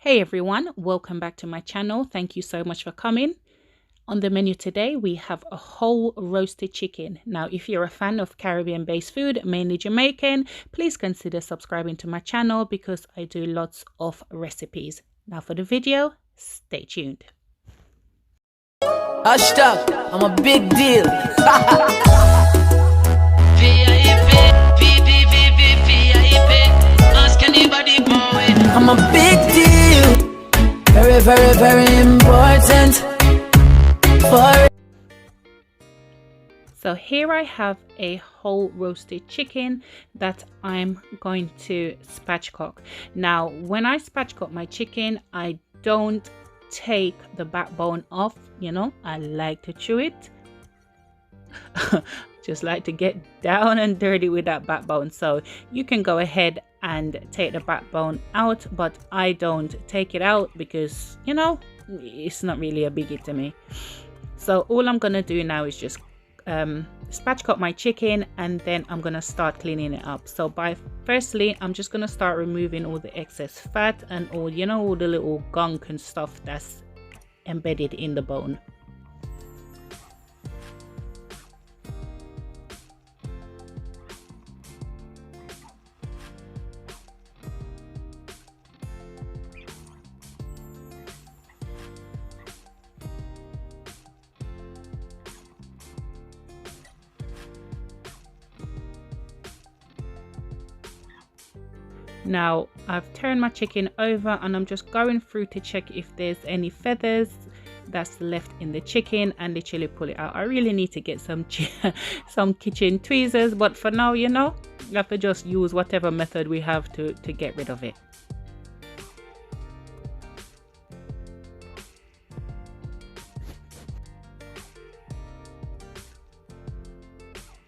Hey everyone, welcome back to my channel. Thank you so much for coming. On the menu today we have a whole roasted chicken. Now if you're a fan of Caribbean based food, mainly Jamaican, please consider subscribing to my channel because I do lots of recipes. Now for the video, stay tuned. Hashtag, I'm a big deal. I'm a big deal. Very, very, very important for. So here I have a whole roasted chicken that I'm going to spatchcock. Now when I spatchcock my chicken, I don't take the backbone off, I like to chew it. Just like to get down and dirty with that backbone. So you can go ahead and take the backbone out, but I don't take it out because it's not really a biggie to me. So all I'm gonna do now is just spatchcock my chicken, and then I'm gonna start cleaning it up. So firstly I'm just gonna start removing all the excess fat and all all the little gunk and stuff that's embedded in the bone. Now I've turned my chicken over and I'm just going through to check if there's any feathers that's left in the chicken and literally pull it out. I really need to get some kitchen tweezers, but for now you have to just use whatever method we have to get rid of it.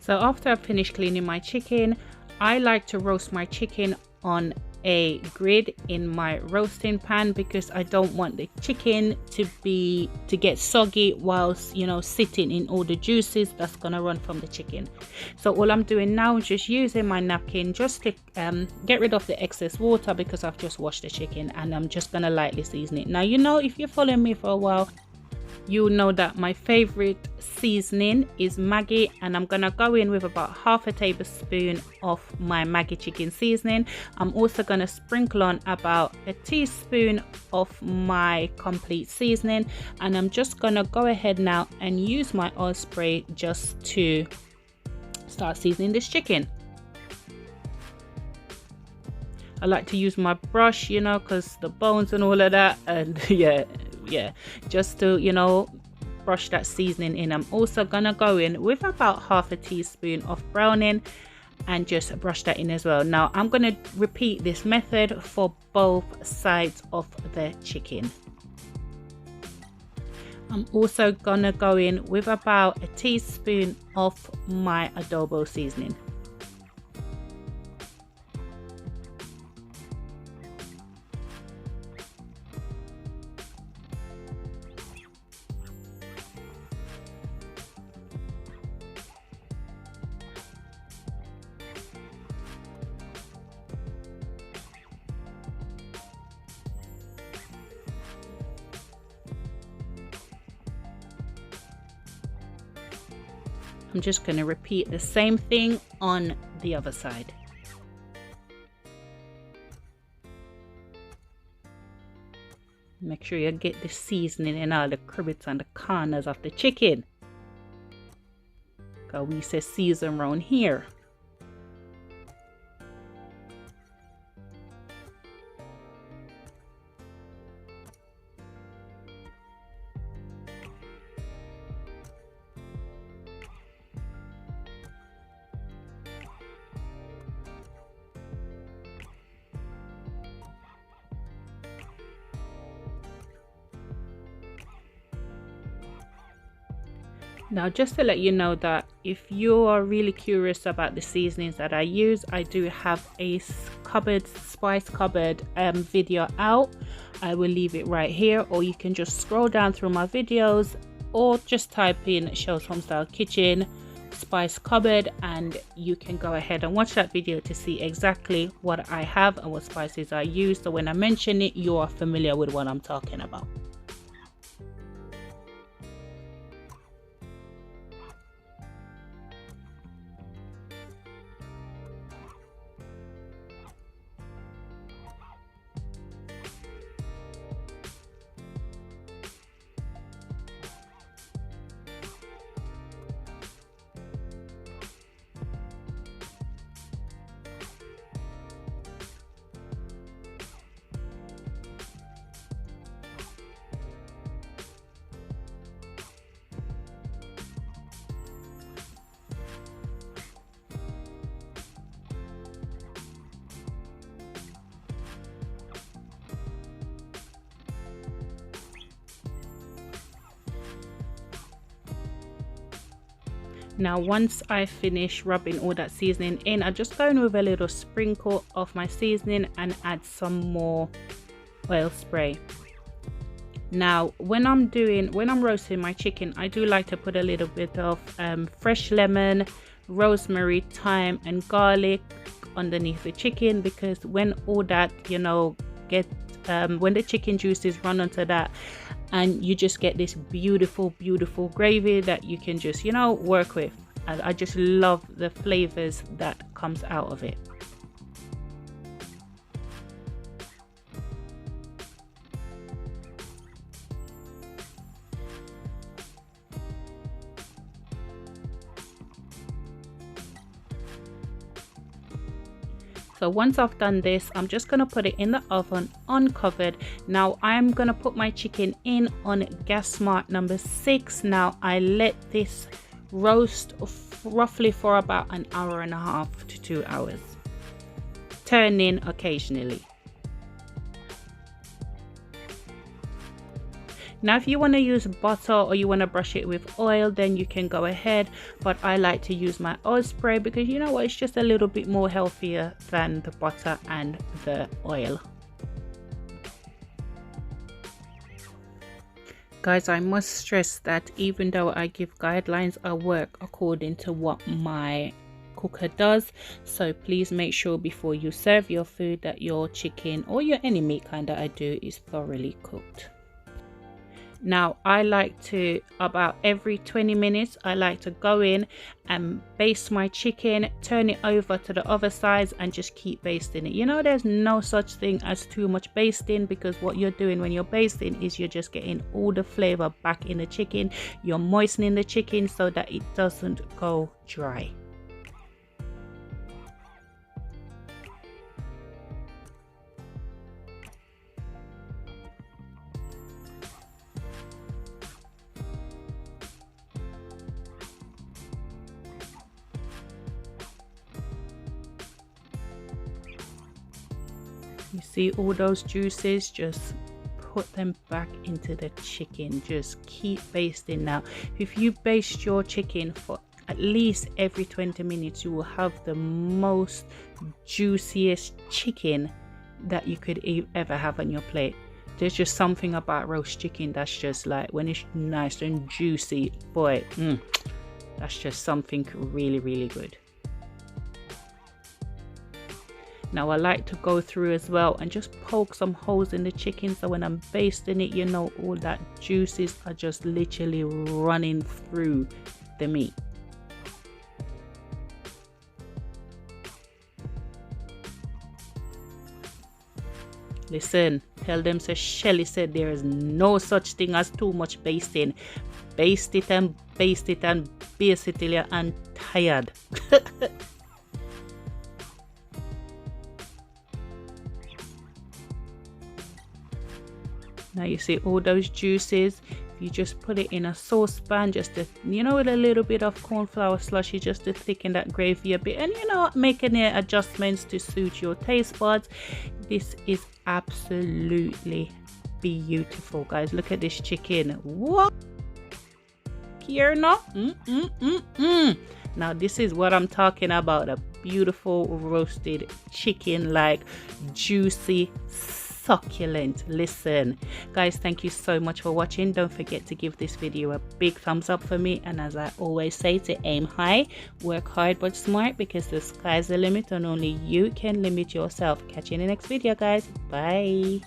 So after I've finished cleaning my chicken, I like to roast my chicken on a grid in my roasting pan because I don't want the chicken to get soggy whilst sitting in all the juices that's gonna run from the chicken. So all I'm doing now is just using my napkin just to get rid of the excess water because I've just washed the chicken, and I'm just gonna lightly season it. Now if you're following me for a while, you'll know that my favorite seasoning is Maggi, and I'm gonna go in with about half a tablespoon of my Maggi chicken seasoning. I'm also gonna sprinkle on about a teaspoon of my complete seasoning, and I'm just gonna go ahead now and use my oil spray just to start seasoning this chicken. I like to use my brush because the bones and all of that, and yeah, just to brush that seasoning in. I'm also gonna go in with about half a teaspoon of browning and just brush that in as well. Now I'm gonna repeat this method for both sides of the chicken. I'm also gonna go in with about a teaspoon of my adobo seasoning. I'm just going to repeat the same thing on the other side. Make sure you get the seasoning in all the crumbs and the corners of the chicken, because we say season around here. Now just to let you know that if you are really curious about the seasonings that I use, I do have a spice cupboard video out. I will leave it right here, or you can just scroll down through my videos or just type in Shell's Homestyle Kitchen spice cupboard, and you can go ahead and watch that video to see exactly what I have and what spices I use, so when I mention it you are familiar with what I'm talking about. Now once I finish rubbing all that seasoning in, I just go in with a little sprinkle of my seasoning and add some more oil spray. Now when I'm roasting my chicken, I do like to put a little bit of fresh lemon, rosemary, thyme and garlic underneath the chicken, because when all that, you know, when the chicken juices run onto that, and you just get this beautiful gravy that you can just, you know, work with. And I just love the flavors that comes out of it. So once I've done this, I'm just going to put it in the oven uncovered. Now I'm going to put my chicken in on gas smart number 6. Now I let this roast roughly for about an hour and a half to 2 hours, turning occasionally. Now if you want to use butter or you want to brush it with oil, then you can go ahead, but I like to use my oil spray because, you know what, it's just a little bit more healthier than the butter and the oil. Guys, I must stress that even though I give guidelines, I work according to what my cooker does. So please make sure before you serve your food that your chicken or your any meat kind that I do is thoroughly cooked. Now I like to, about every 20 minutes, I like to go in and baste my chicken, turn it over to the other sides and just keep basting it. You know, there's no such thing as too much basting, because what you're doing when you're basting is you're just getting all the flavor back in the chicken. You're moistening the chicken so that it doesn't go dry. You see all those juices, just put them back into the chicken. Just keep basting. Now if you baste your chicken for at least every 20 minutes, you will have the most juiciest chicken that you could ever have on your plate. There's just something about roast chicken that's just like, when it's nice and juicy, boy, that's just something really good. Now I like to go through as well and just poke some holes in the chicken, so when I'm basting it, you know, all that juices are just literally running through the meat. Listen, tell them, so Shelly said there is no such thing as too much basting. Baste it and baste it and baste it till you're tired. Now you see all those juices, you just put it in a saucepan, just to, you know, with a little bit of corn flour slushy, just to thicken that gravy a bit, and you know, making the adjustments to suit your taste buds. This is absolutely beautiful, guys. Look at this chicken. What here now? Now this is what I'm talking about, a beautiful roasted chicken, like juicy, succulent. Listen guys, thank you so much for watching. Don't forget to give this video a big thumbs up for me, and as I always say, to aim high, work hard but smart, because the sky's the limit and only you can limit yourself. Catch you in the next video guys. Bye.